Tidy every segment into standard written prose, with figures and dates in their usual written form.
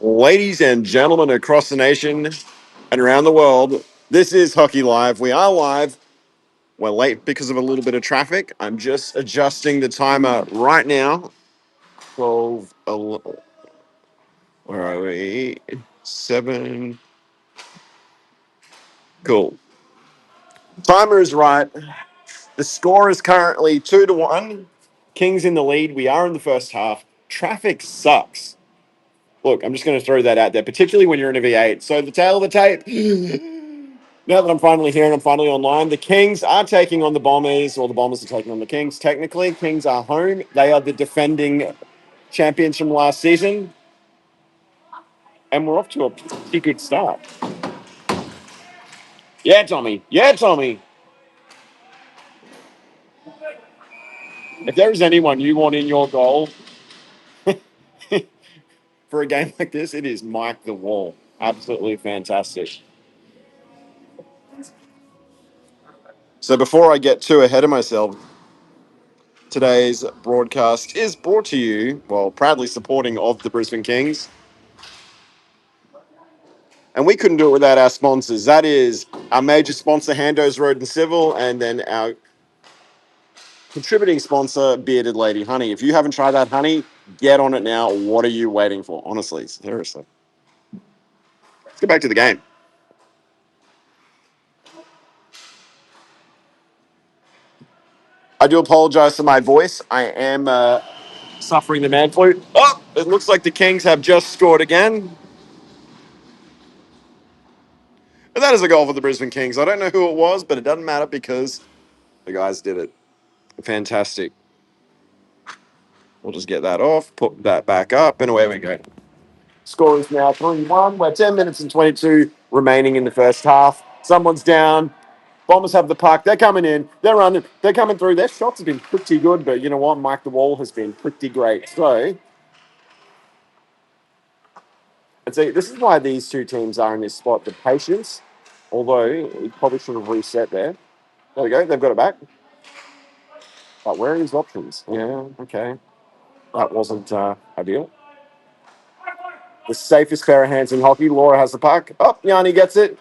Ladies and gentlemen across the nation and around the world, this is Hockey Live. We are live. We're late because of a little bit of traffic. I'm just adjusting the timer right now. 12, where are we? 7. Cool. Timer is right. The score is currently 2-1. Kings in the lead. We are in the first half. Traffic sucks. Look, I'm just going to throw that out there, particularly when you're in a V8. So the tail of the tape. Now that I'm finally here and I'm finally online, the Kings are taking on the Bombers, or the Bombers are taking on the Kings. Technically, Kings are home. They are the defending champions from last season. And we're off to a pretty good start. Yeah, Tommy. Yeah, Tommy. If there is anyone you want in your goal for a game like this, it is Mike the Wall. Absolutely fantastic. So before I get too ahead of myself, today's broadcast is brought to you, well, proudly supporting of the Brisbane Kings. And we couldn't do it without our sponsors. That is our major sponsor, Hando's Road and Civil, and then our contributing sponsor, Bearded Lady Honey. If you haven't tried that honey, get on it now. What are you waiting for? Honestly, seriously. Let's get back to the game. I do apologize for my voice. I am suffering the man flu. Oh, it looks like the Kings have just scored again. And that is a goal for the Brisbane Kings. I don't know who it was, but it doesn't matter because the guys did it. Fantastic. We'll just get that off, put that back up, and away we go. Score is now 3-1. We're 10 minutes and 22 remaining in the first half. Someone's down. Bombers have the puck. They're coming in. They're running. They're coming through. Their shots have been pretty good, but you know what? Mike the Wall has been pretty great. So, and see, this is why these two teams are in this spot. The patience, although he probably should have reset there. There we go. They've got it back. But where are his options? Yeah, okay. That wasn't ideal. The safest pair of hands in hockey. Laura has the puck. Oh, Yanni gets it.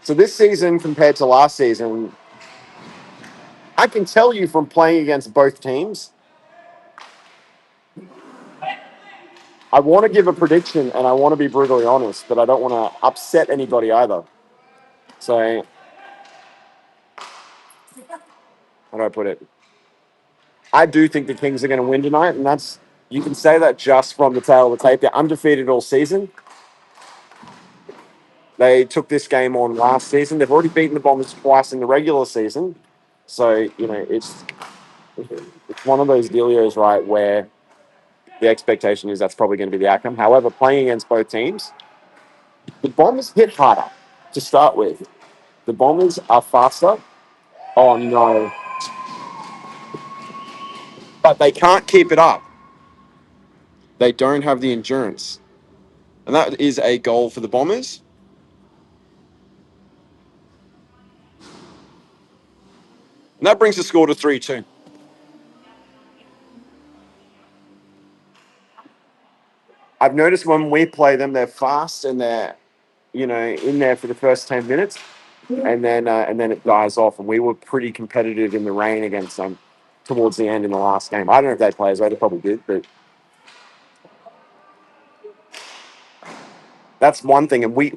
So this season compared to last season, I can tell you from playing against both teams, I want to give a prediction and I want to be brutally honest, but I don't want to upset anybody either. So, how do I put it? I do think the Kings are going to win tonight, and that's, you can say that just from the tail of the tape. They're undefeated all season. They took this game on last season. They've already beaten the Bombers twice in the regular season. So, you know, it's one of those dealios, right, where the expectation is that's probably going to be the outcome. However, playing against both teams, the Bombers hit harder to start with. The Bombers are faster. Oh, no. But they can't keep it up. They don't have the endurance. And that is a goal for the Bombers. And that brings the score to 3-2. I've noticed when we play them, they're fast and they're, you know, in there for the first 10 minutes. And then it dies off. And we were pretty competitive in the rain against them towards the end in the last game. I don't know if they play as well. They probably did, but that's one thing. And we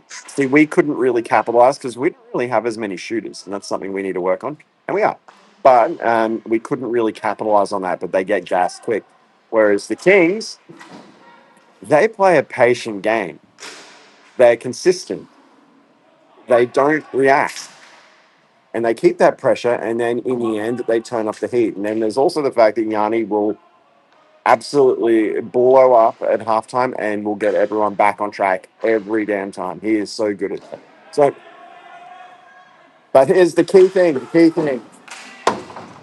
couldn't really capitalize because we didn't really have as many shooters. And that's something we need to work on. And we are. But we couldn't really capitalize on that. But they get gassed quick. Whereas the Kings, they play a patient game. They're consistent. They don't react. And they keep that pressure, and then in the end, they turn up the heat. And then there's also the fact that Yanni will absolutely blow up at halftime and will get everyone back on track every damn time. He is so good at that. So, but here's the key thing. The key thing.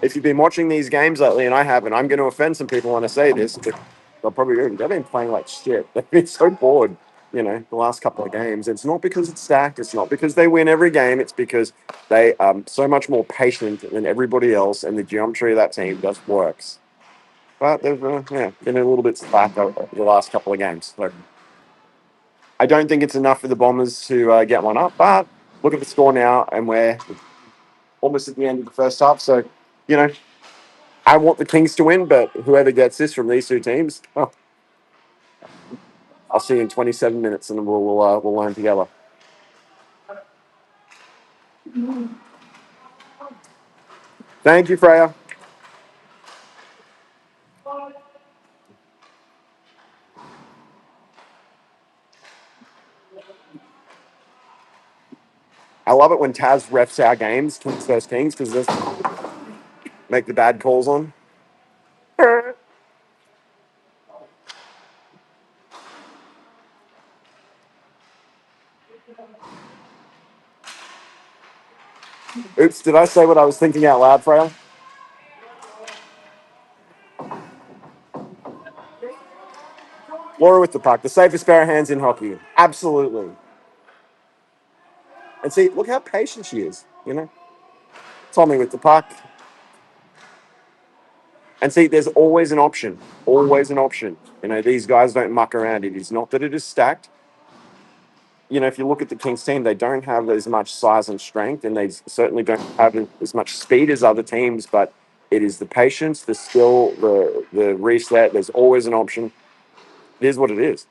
If you've been watching these games lately, and I haven't, I'm going to offend some people when I say this. But they'll probably do. They've been playing like shit. They've been so bored. the last couple of games. It's not because it's stacked. It's not because they win every game. It's because they are so much more patient than everybody else, and the geometry of that team just works. But they've been a little bit slack over the last couple of games. So I don't think it's enough for the Bombers to get one up. But look at the score now, and we're almost at the end of the first half. So, you know, I want the Kings to win, but whoever gets this from these two teams, oh, I'll see you in 27 minutes, and we'll learn together. Thank you, Freya. I love it when Taz refs our games, Kings versus Kings, because they make the bad calls on. Oops, did I say what I was thinking out loud, Freya? Laura with the puck, the safest pair of hands in hockey. Absolutely. And see, look how patient she is. Tommy with the puck. And see, there's always an option. Always an option. These guys don't muck around. It is not that it is stacked. If you look at the Kings team, they don't have as much size and strength, and they certainly don't have as much speed as other teams, but it is the patience, the skill, the reset. There's always an option. It is what it is.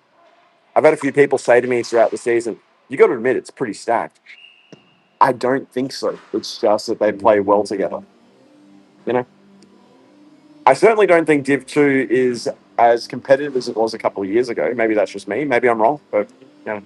I've had a few people say to me throughout the season, you got to admit it's pretty stacked. I don't think so. It's just that they play well together. You know, I certainly don't think Div 2 is as competitive as it was a couple of years ago. Maybe that's just me. Maybe I'm wrong, but you know.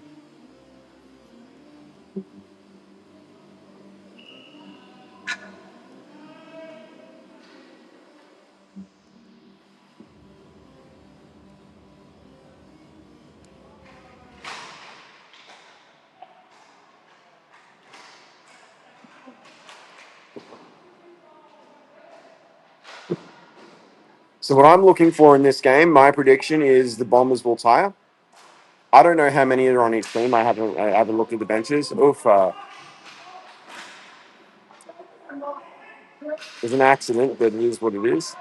So what I'm looking for in this game, my prediction is the Bombers will tire. I don't know how many are on each team. I haven't looked at the benches. Oof, there's an accident, but it is what it is.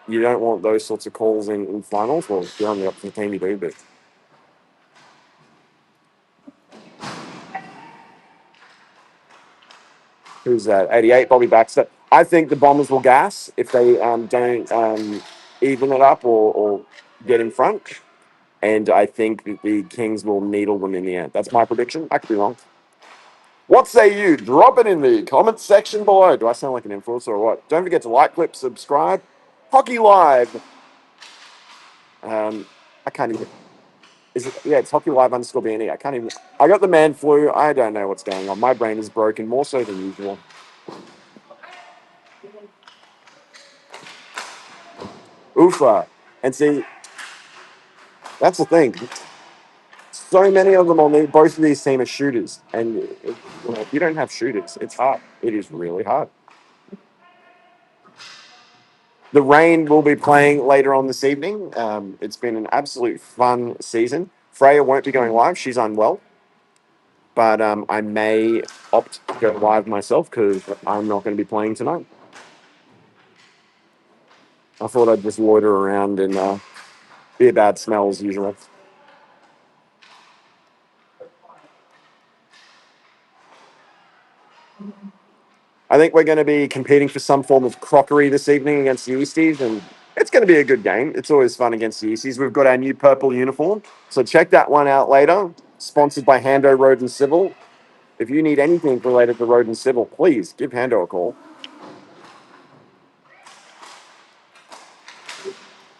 You don't want those sorts of calls in finals. Well, if you're on the opposite team, you do, but who's that? 88, Bobby Baxter. I think the Bombers will gas if they don't even it up or get in front. And I think that the Kings will needle them in the end. That's my prediction. I could be wrong. What say you? Drop it in the comments section below. Do I sound like an influencer or what? Don't forget to like, clip, subscribe. Hockey Live. I can't even. Is it? Yeah, it's Hockey Live underscore BNE. I can't even. I got the man flu. I don't know what's going on. My brain is broken more so than usual. Oofa. And see, that's the thing. So many of them on both of these teams are shooters, and if you don't have shooters, it's hard. It is really hard. The Rain will be playing later on this evening. It's been an absolute fun season. Freya won't be going live; she's unwell, but I may opt to go live myself because I'm not going to be playing tonight. I thought I'd just loiter around and be a bad smell as usual. I think we're going to be competing for some form of crockery this evening against the Easties, and it's going to be a good game. It's always fun against the Easties. We've got our new purple uniform, so check that one out later. Sponsored by Hando Road and Civil. If you need anything related to Road and Civil, please give Hando a call.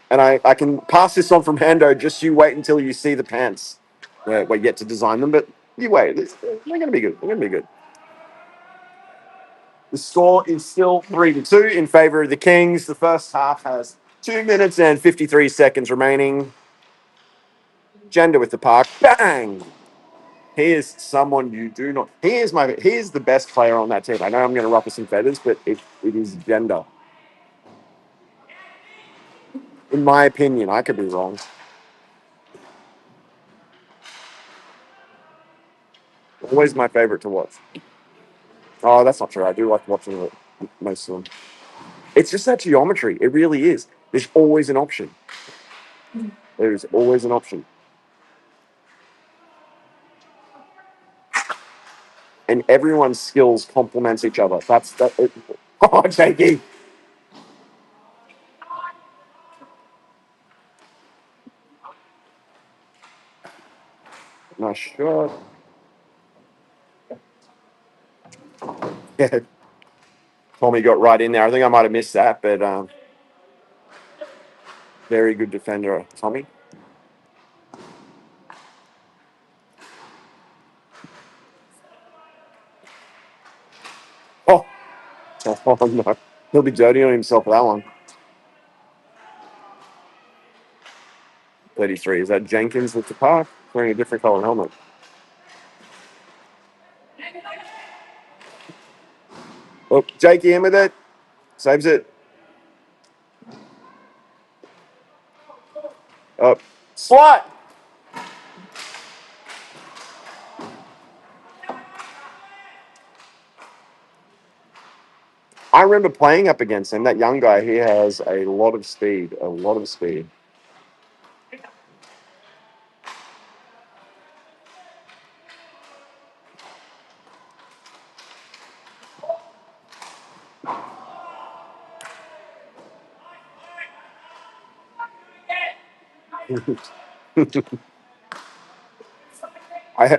And I can pass this on from Hando. Just you wait until you see the pants. We're yet to design them, but you wait. They're going to be good. They're going to be good. The score is still 3-2 in favor of the Kings. The first half has 2 minutes and 53 seconds remaining. Gender with the puck. Bang! He is someone you do not. He is the best player on that team. I know I'm going to ruffle some feathers, but it is Gender. In my opinion, I could be wrong. Always my favorite to watch. Oh, that's not true. I do like watching most of them. It's just that geometry. It really is. There's always an option. There's always an option. And everyone's skills complements each other. That's that. It, oh, Jakey. Nice shot. Yeah, Tommy got right in there. I think I might have missed that, but very good defender, Tommy. Oh, oh no. He'll be dirty on himself for that one. 33. Is that Jenkins with the park? Wearing a different color helmet. Oh, Jakey in with it. Saves it. Oh, slut! I remember playing up against him. That young guy, he has a lot of speed. A lot of speed.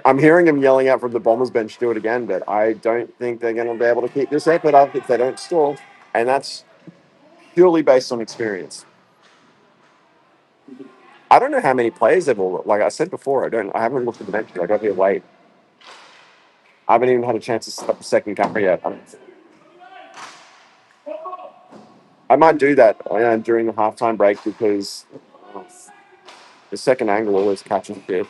I'm hearing him yelling out from the Bombers bench, do it again, but I don't think they're going to be able to keep this effort up if they don't stall. And that's purely based on experience. I don't know how many players they've all, like I said before, I haven't looked at the bench. I got here late. I haven't even had a chance to set up the second camera yet. I might do that during the halftime break because the second angle always catches shit.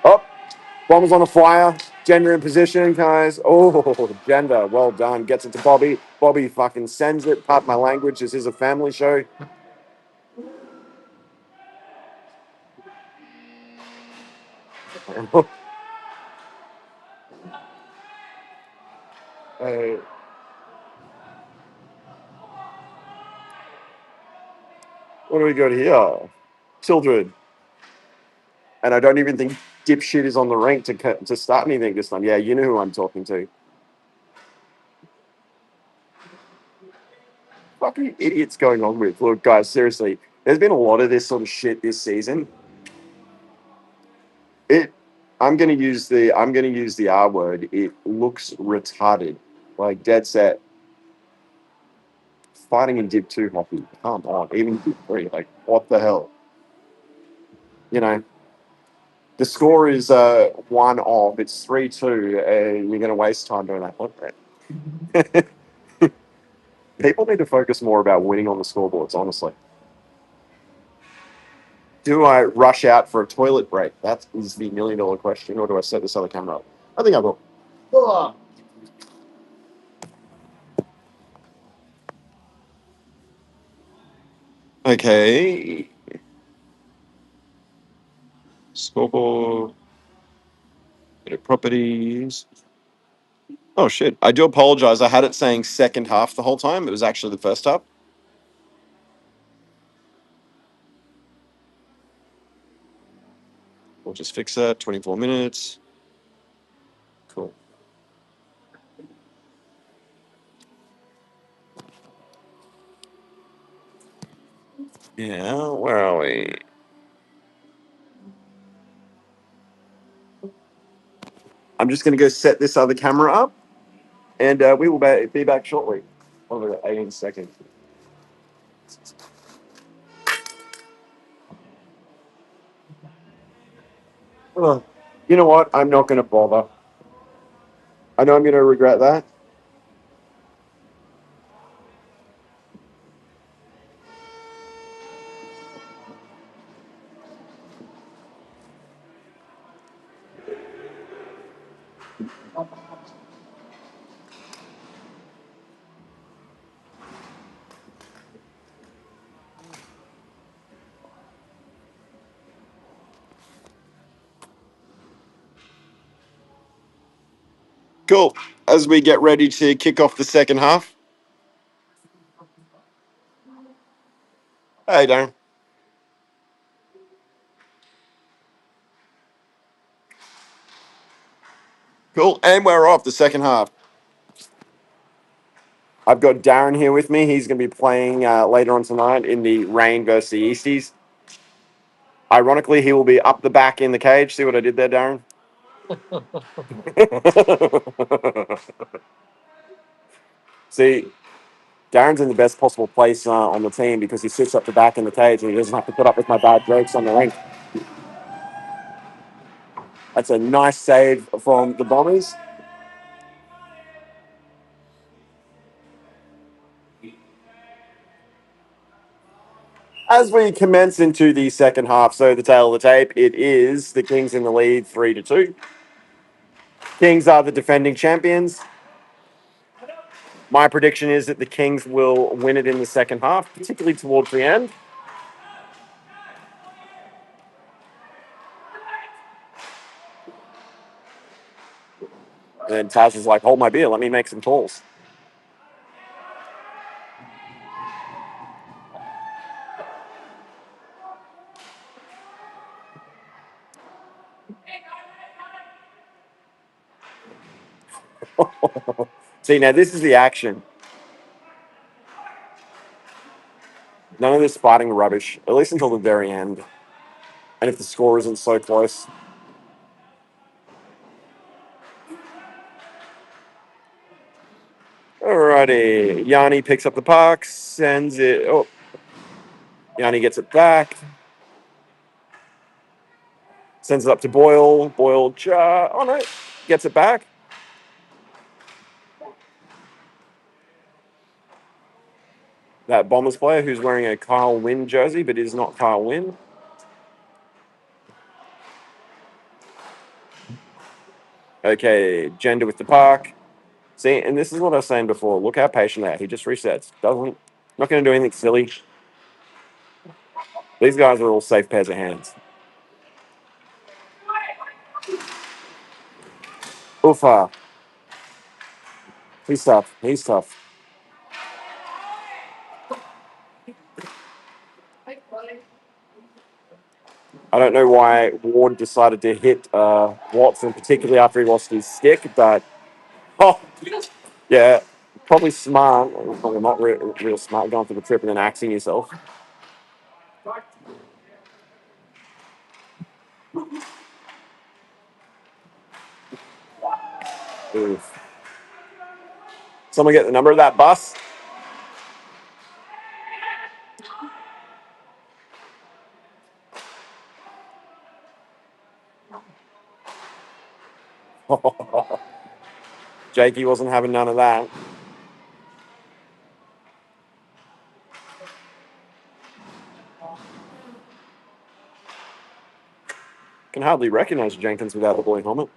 Oh, Bombers on a flyer. Gender in position, guys. Oh, Gender, well done. Gets it to Bobby. Bobby fucking sends it. Pardon my language. This is a family show. Uh, what do we got here? Children. And I don't even think dipshit is on the rank to start anything this time. Yeah, you know who I'm talking to. Fucking idiots going on with. Look, guys, seriously, there's been a lot of this sort of shit this season. It. I'm gonna use the R word. It looks retarded. Like dead set. Fighting in Div 2 hockey. Come on. Even Div 3. Like, what the hell? You know, the score is 1-off. It's 3-2, and you're going to waste time doing that. Look, man. People need to focus more about winning on the scoreboards, honestly. Do I rush out for a toilet break? That is the $1 million question. Or do I set this other camera up? I think I will. Okay. Scoreboard. Bit of properties. Oh, shit. I do apologize. I had it saying second half the whole time. It was actually the first half. We'll just fix that. 24 minutes. Cool. Yeah, where are we? I'm just going to go set this other camera up, and we will be back shortly. Over 18 seconds. Ugh. You know what? I'm not going to bother. I know I'm going to regret that. Cool. As we get ready to kick off the second half. Hey, Darren. Cool. And we're off the second half. I've got Darren here with me. He's going to be playing later on tonight in the Rain versus the Easties. Ironically, he will be up the back in the cage. See what I did there, Darren? See, Darren's in the best possible place on the team because he sits up the back in the cage and he doesn't have to put up with my bad jokes on the rink. That's a nice save from the Bombers. As we commence into the second half, so the tail of the tape, it is the Kings in the lead 3-2. Kings are the defending champions. My prediction is that the Kings will win it in the second half, particularly towards the end. And Taz is like, hold my beer, let me make some calls. See, now this is the action. None of this fighting rubbish, at least until the very end. And if the score isn't so close. Alrighty. Yanni picks up the puck, sends it. Oh, Yanni gets it back. Sends it up to Boyle. Boyle, oh no, gets it back. That Bombers player who's wearing a Kyle Wynn jersey, but is not Kyle Wynn. Okay, Gender with the puck. See, and this is what I was saying before. Look how patient they are. He just resets. Not going to do anything silly. These guys are all safe pairs of hands. Ufa. He's tough. He's tough. I don't know why Ward decided to hit Watson, particularly after he lost his stick, but oh, yeah, probably smart. Well, not real smart going for the trip and then axing yourself. Oof. Someone get the number of that bus. Jakey wasn't having none of that. Can hardly recognize Jenkins without the blue helmet.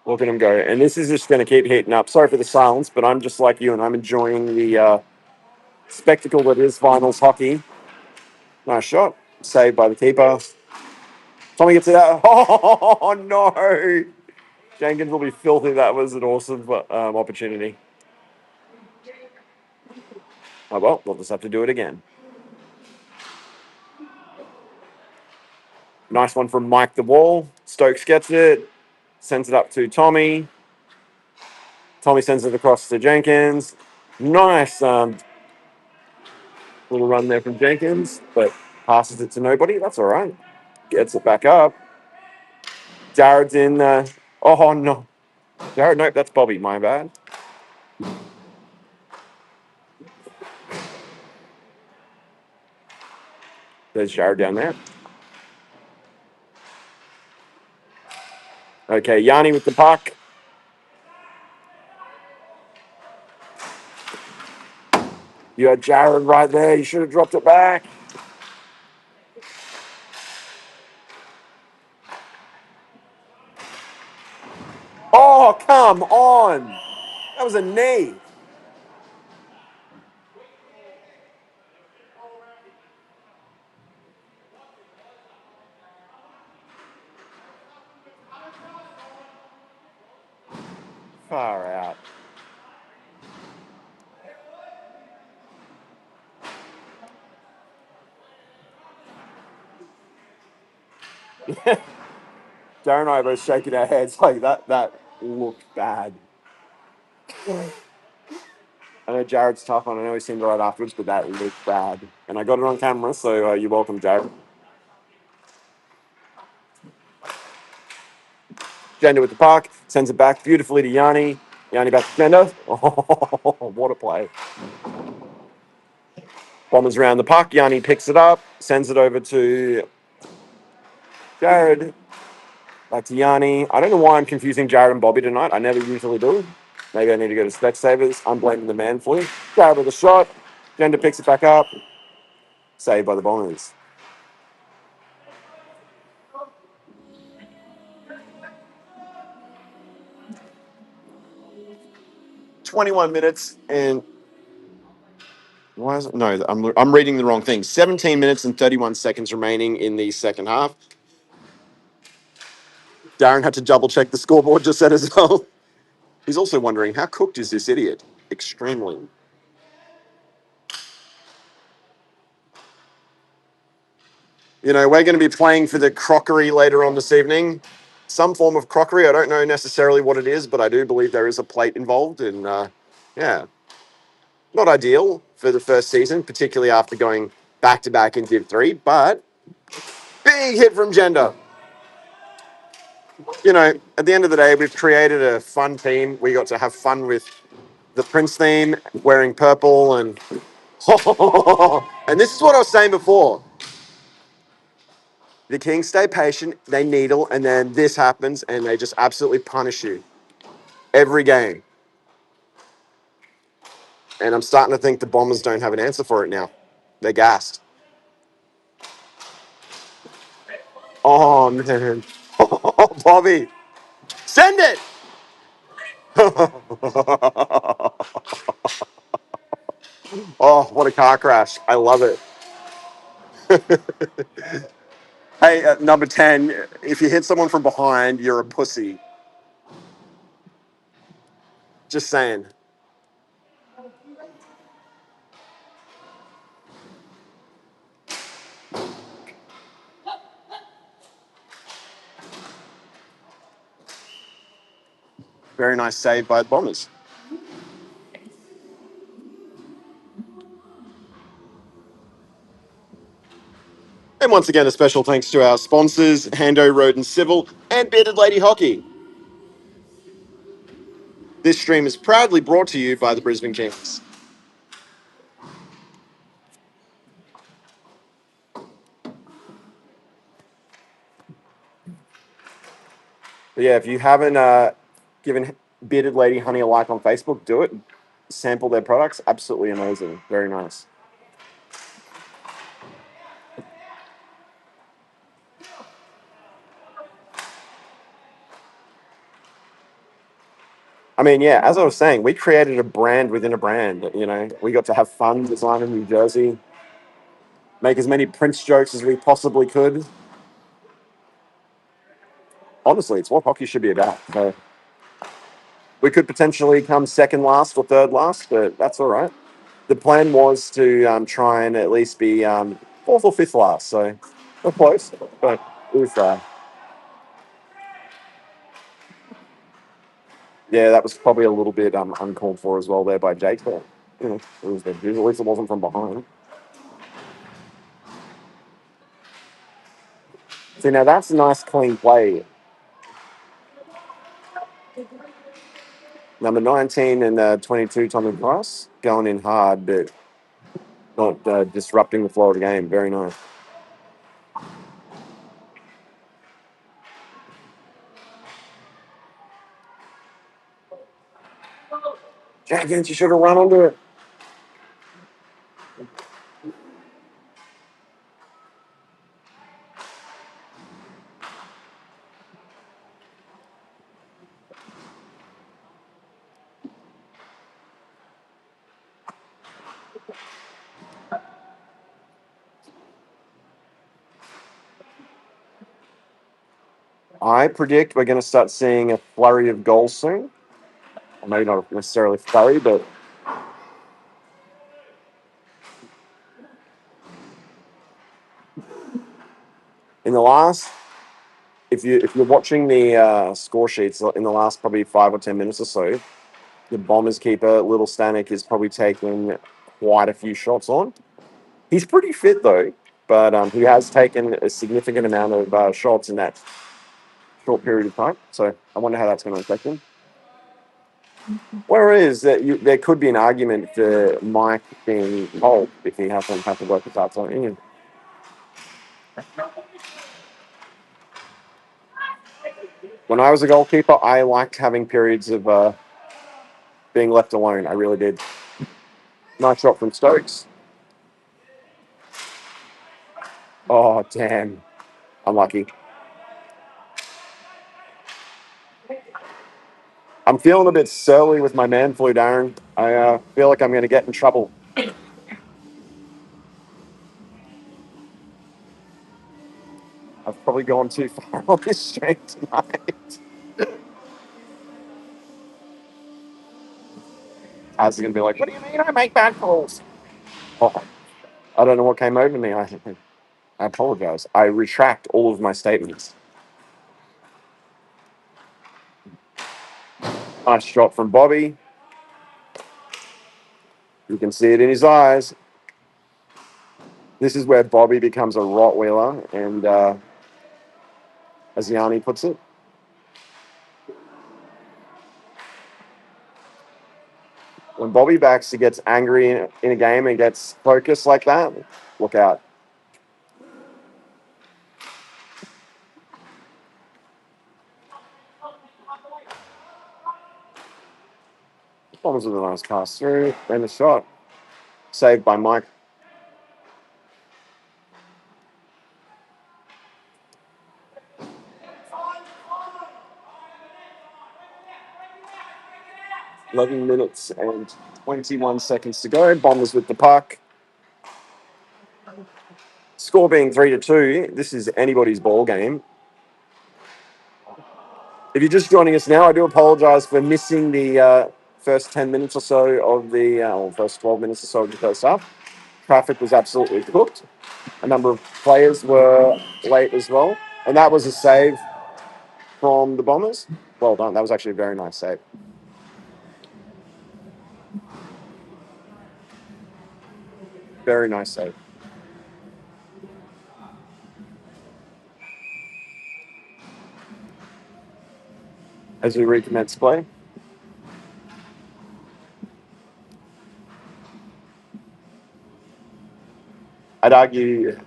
Look at him go. And this is just going to keep heating up. Sorry for the silence, but I'm just like you, and I'm enjoying the spectacle that is finals hockey. Nice shot. Saved by the keeper. Tommy gets it out. Oh, no. Jenkins will be filthy. That was an awesome opportunity. Oh, well, we'll just have to do it again. Nice one from Mike the Wall. Stokes gets it. Sends it up to Tommy. Tommy sends it across to Jenkins. Nice little run there from Jenkins, but passes it to nobody. That's all right. Gets it back up. Jared's in. Oh, no. Jared, nope, that's Bobby. My bad. There's Jared down there. Okay, Yanni with the puck. You had Jared right there. You should have dropped it back. Oh, come on. That was a knee. Far out. Darren and I are both shaking our heads like that looked bad. I know Jared's tough on. I know he seemed right afterwards, but that looked bad. And I got it on camera, so you're welcome, Jared. Gender with the puck, sends it back beautifully to Yanni. Yanni back to Gender. Oh, what a play. Bombers around the puck. Yanni picks it up, sends it over to Jared. Back to Yanni. I don't know why I'm confusing Jared and Bobby tonight. I never usually do. Maybe I need to go to Specsavers. I'm blaming the man for you. Jared with a shot. Gender picks it back up. Saved by the Bombers. 21 minutes and why is it? No, I'm reading the wrong thing. 17 minutes and 31 seconds remaining in the second half. Darren had to double check the scoreboard just said as well. He's also wondering how cooked is this idiot? Extremely. You know, we're going to be playing for the crockery later on this evening. Some form of crockery. I don't know necessarily what it is, but I do believe there is a plate involved. And yeah, not ideal for the first season, particularly after going back to back in Div 3. But big hit from Gender. You know, at the end of the day, we've created a fun team. We got to have fun with the Prince theme, wearing purple, and and this is what I was saying before. The Kings stay patient, they needle, and then this happens, and they just absolutely punish you every game. And I'm starting to think the Bombers don't have an answer for it now. They're gassed. Oh man, oh, Bobby, send it! Oh, what a car crash! I love it. Hey, number 10, if you hit someone from behind, you're a pussy. Just saying. Very nice save by the Bombers. And once again, a special thanks to our sponsors, Hando Road and Civil, and Bearded Lady Hockey. This stream is proudly brought to you by the Brisbane Kings. But yeah, if you haven't given Bearded Lady Honey a like on Facebook, do it. Sample their products. Absolutely amazing. Very nice. I mean, yeah, as I was saying, we created a brand within a brand. You know, we got to have fun designing New Jersey, make as many Prince jokes as we possibly could. Honestly, it's what hockey should be about. So we could potentially come second last or third last, but that's all right. The plan was to try and at least be fourth or fifth last. So we're close, but we'll try. Yeah, that was probably a little bit uncalled for as well there by Jake, but you know, it was at least it wasn't from behind. See, now that's a nice clean play. Number 19 and 22, Tommy Price, going in hard, but not disrupting the flow of the game. Very nice. Jenkins, you should have run onto it. I predict we're going to start seeing a flurry of goals soon. Or maybe not necessarily flurry, but in the last, if you're watching the score sheets in the last probably 5 or 10 minutes or so, the Bombers keeper Little Stanek is probably taking quite a few shots on. He's pretty fit though, but he has taken a significant amount of shots in that short period of time. So I wonder how that's going to affect him. Whereas there could be an argument for Mike being cold if he hasn't had to work his ass on him. When I was a goalkeeper, I liked having periods of being left alone. I really did. Nice shot from Stokes. Oh, damn. Unlucky. I'm feeling a bit surly with my man flu, Darren. I feel like I'm going to get in trouble. I've probably gone too far on this stream tonight. As going to be like, what do you mean I make bad calls? Oh, I don't know what came over me. I apologize. I retract all of my statements. Nice shot from Bobby. You can see it in his eyes. This is where Bobby becomes a Rottweiler, and as Yanni puts it, when Bobby Baxter gets angry in a game and gets focused like that, look out. Bombers with a nice pass through, and a shot. Saved by Mike. "11 minutes and 21 seconds to go. Bombers with the puck. Score being 3-2. This is anybody's ball game. If you're just joining us now, I do apologise for missing the first 10 minutes or so of or first 12 minutes or so of the first half. Traffic was absolutely cooked. A number of players were late as well. And that was a save from the Bombers. Well done. That was actually a very nice save. Very nice save. As we recommence play. I'd argue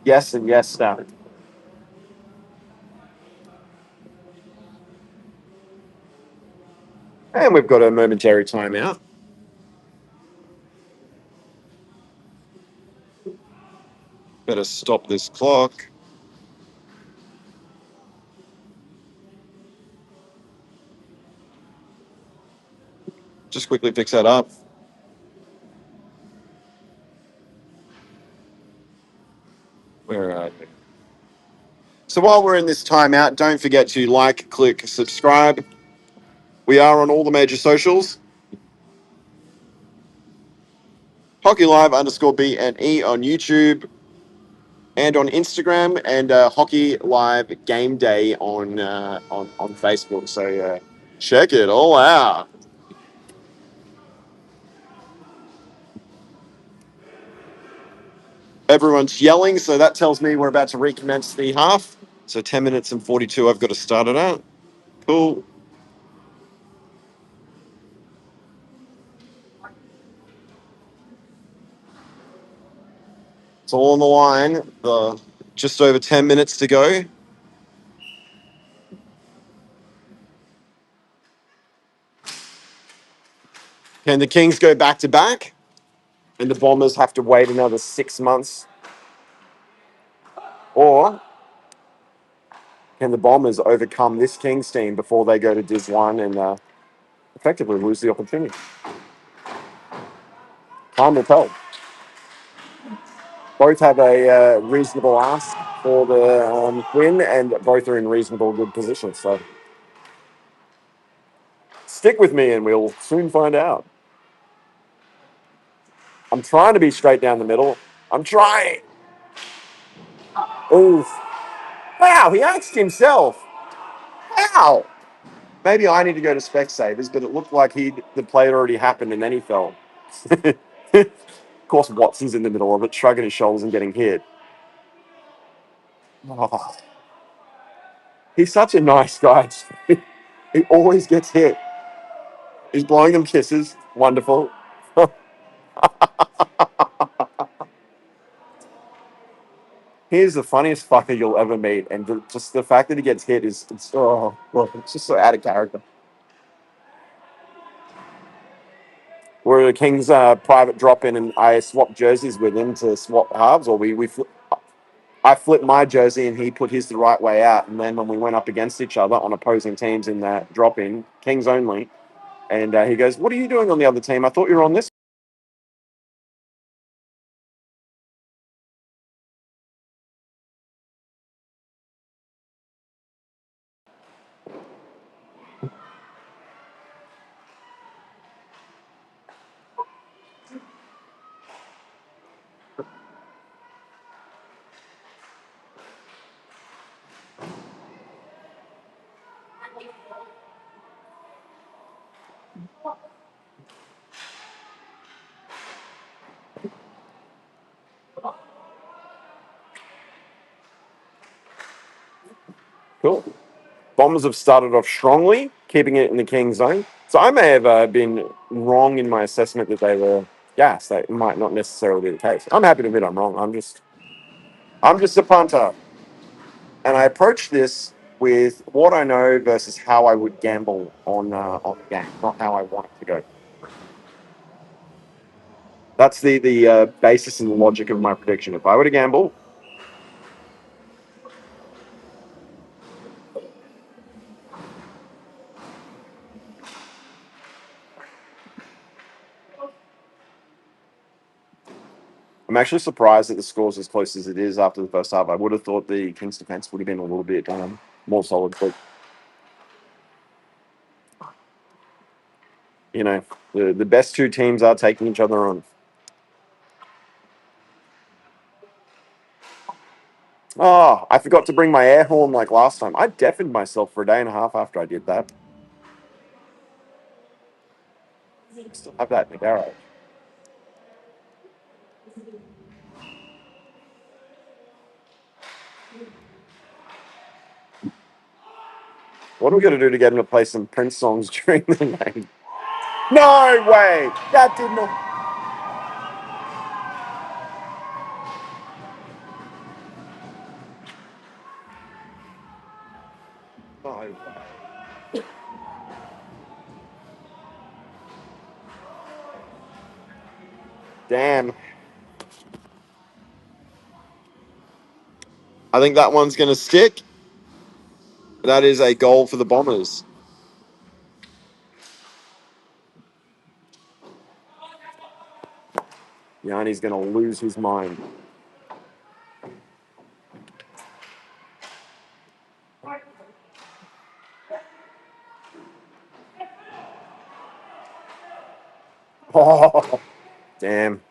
yes and yes, Stan. And we've got a momentary timeout. Better stop this clock. Just quickly fix that up. Where are you? So while we're in this timeout, don't forget to like, click, subscribe. We are on all the major socials. Hockey Live _BNE on YouTube and on Instagram, and Hockey Live Game Day on Facebook. So check it all out. Everyone's yelling, so that tells me we're about to recommence the half. So 10 minutes and 42, I've got to start it out. Cool. It's all on the line. Just over 10 minutes to go. Can the Kings go back to back, and the Bombers have to wait another 6 months, or can the Bombers overcome this Kings team before they go to Div One and effectively lose the opportunity? Time will tell. Both have a reasonable ask for the win, and both are in reasonable good position. So stick with me, and we'll soon find out. I'm trying to be straight down the middle. I'm trying. Oh, wow! He asked himself. Wow. Maybe I need to go to Specsavers, but it looked like the play had already happened, and then he fell. Of course, Watson's in the middle of it, shrugging his shoulders and getting hit. Oh, he's such a nice guy. He always gets hit. He's blowing them kisses. Wonderful. He's the funniest fucker you'll ever meet, and just the fact that he gets hit it's just so out of character. We're the Kings private drop in, and I swapped jerseys with him to swap halves, or I flipped my jersey and he put his the right way out, and then when we went up against each other on opposing teams in that drop in, Kings only, and he goes, "What are you doing on the other team? I thought you were on this." Cool. Bombers have started off strongly, keeping it in the Kings zone. So I may have been wrong in my assessment that they were gas. That might not necessarily be the case. I'm happy to admit I'm wrong. I'm just a punter, and I approach this with what I know versus how I would gamble on the game, not how I want it to go. That's the basis and logic of my prediction. If I were to gamble, I'm actually surprised that the score's as close as it is after the first half. I would have thought the Kings defense would have been a little bit more solid, but you know, the best two teams are taking each other on. Oh, I forgot to bring my air horn like last time. I deafened myself for a day and a half after I did that. Still have that in the garage. What are we going to do to get him to play some Prince songs during the game? No way! That did not. No way. Damn. I think that one's going to stick. That is a goal for the Bombers. Yanni's going to lose his mind. Oh, damn.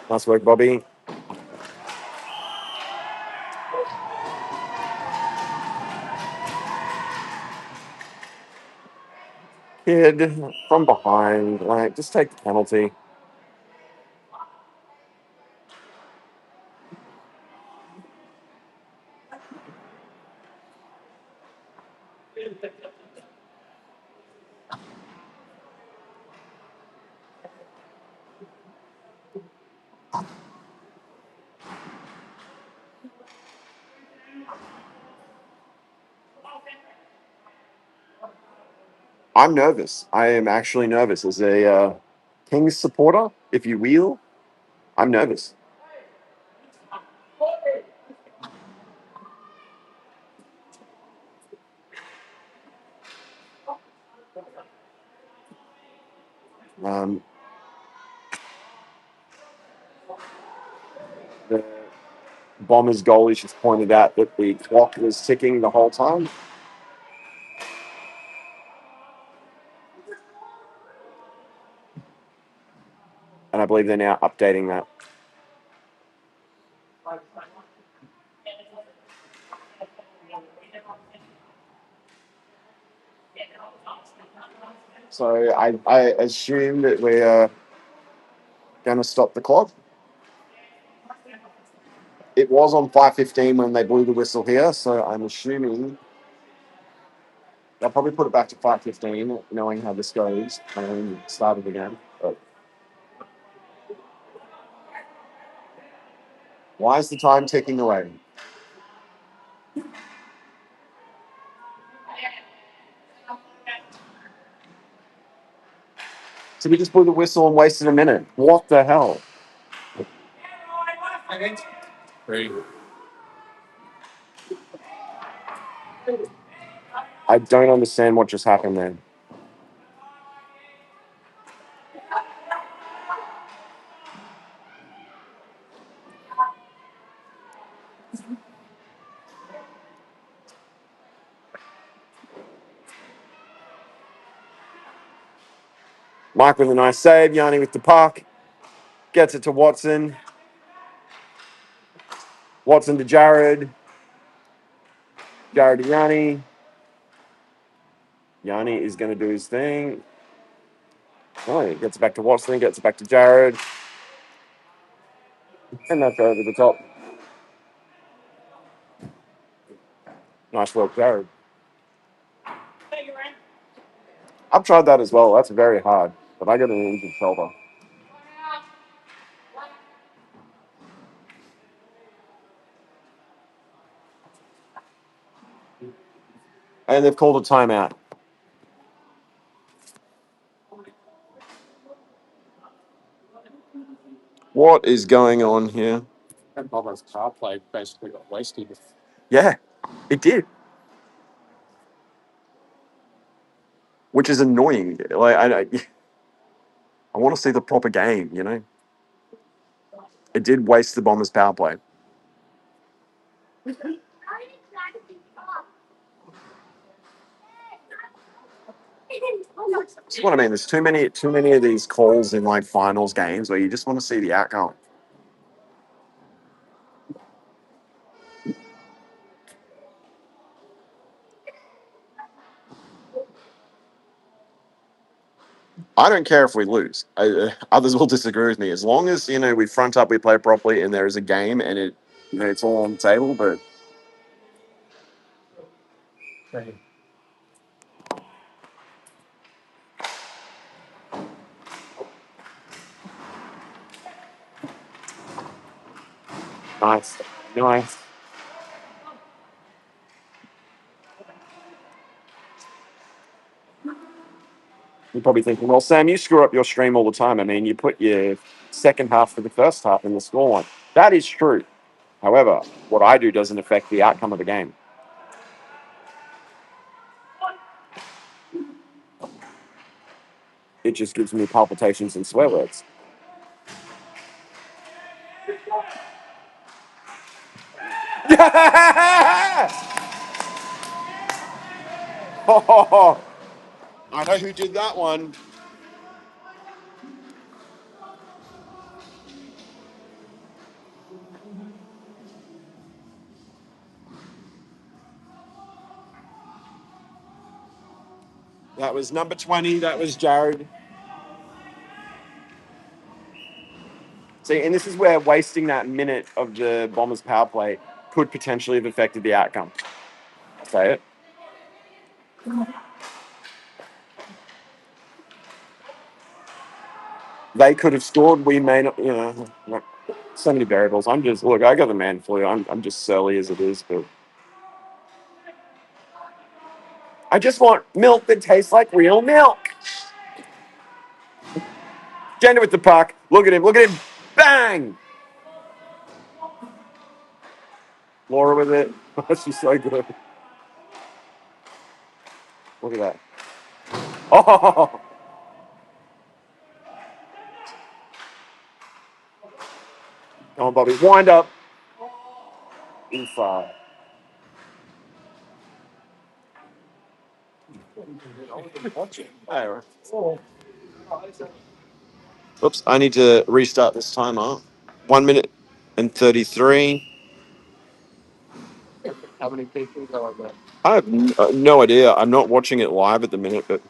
Nice work, Bobby. Kid, from behind. Like, just take the penalty. I'm nervous. I am actually nervous as a Kings supporter. If you will, I'm nervous. Um, the Bombers goalie just pointed out that the clock was ticking the whole time, and I believe they're now updating that. So I assume that we are going to stop the clock. It was on 5:15 when they blew the whistle here, so I'm assuming they'll probably put it back to 5:15, knowing how this goes, and start it again. But why is the time ticking away? So we just blew the whistle and wasted a minute. What the hell? I don't understand what just happened there. Mike with a nice save. Yanni with the puck. Gets it to Watson. Watson to Jared. Jared to Yanni. Yanni is going to do his thing. Oh, he gets it back to Watson. Gets it back to Jared. And that's over the top. Nice work, Jared. I've tried that as well. That's very hard. But I got an injured shoulder. And they've called a timeout. What is going on here? And Bombers power play basically got wasted. Yeah, it did. Which is annoying. Like I want to see the proper game, you know? It did waste the Bombers' power play. That's what I mean. There's too many of these calls in like finals games where you just want to see the outcome. I don't care if we lose. Others will disagree with me. As long as we front up, we play properly, and there is a game, and it's all on the table. But nice, nice. You're probably thinking, well, Sam, you screw up your stream all the time. I mean, you put your second half for the first half in the scoreline. That is true. However, what I do doesn't affect the outcome of the game. It just gives me palpitations and swear words. Oh, I know who did that one. That was number 20. That was Jared. See, and this is where wasting that minute of the Bombers' power play could potentially have affected the outcome. I'll say it. They could have scored. We may not, like, so many variables. Look, I got the man for you. I'm just surly as it is, but I just want milk that tastes like real milk. Jenna with the puck. Look at him. Look at him. Bang! Laura with it. She's so good. Look at that. Oh! Come on, Bobby. Wind up. Inside. Hey, oops, I need to restart this timer. 1 minute and 33. How many people go on that? I have no idea. I'm not watching it live at the minute, but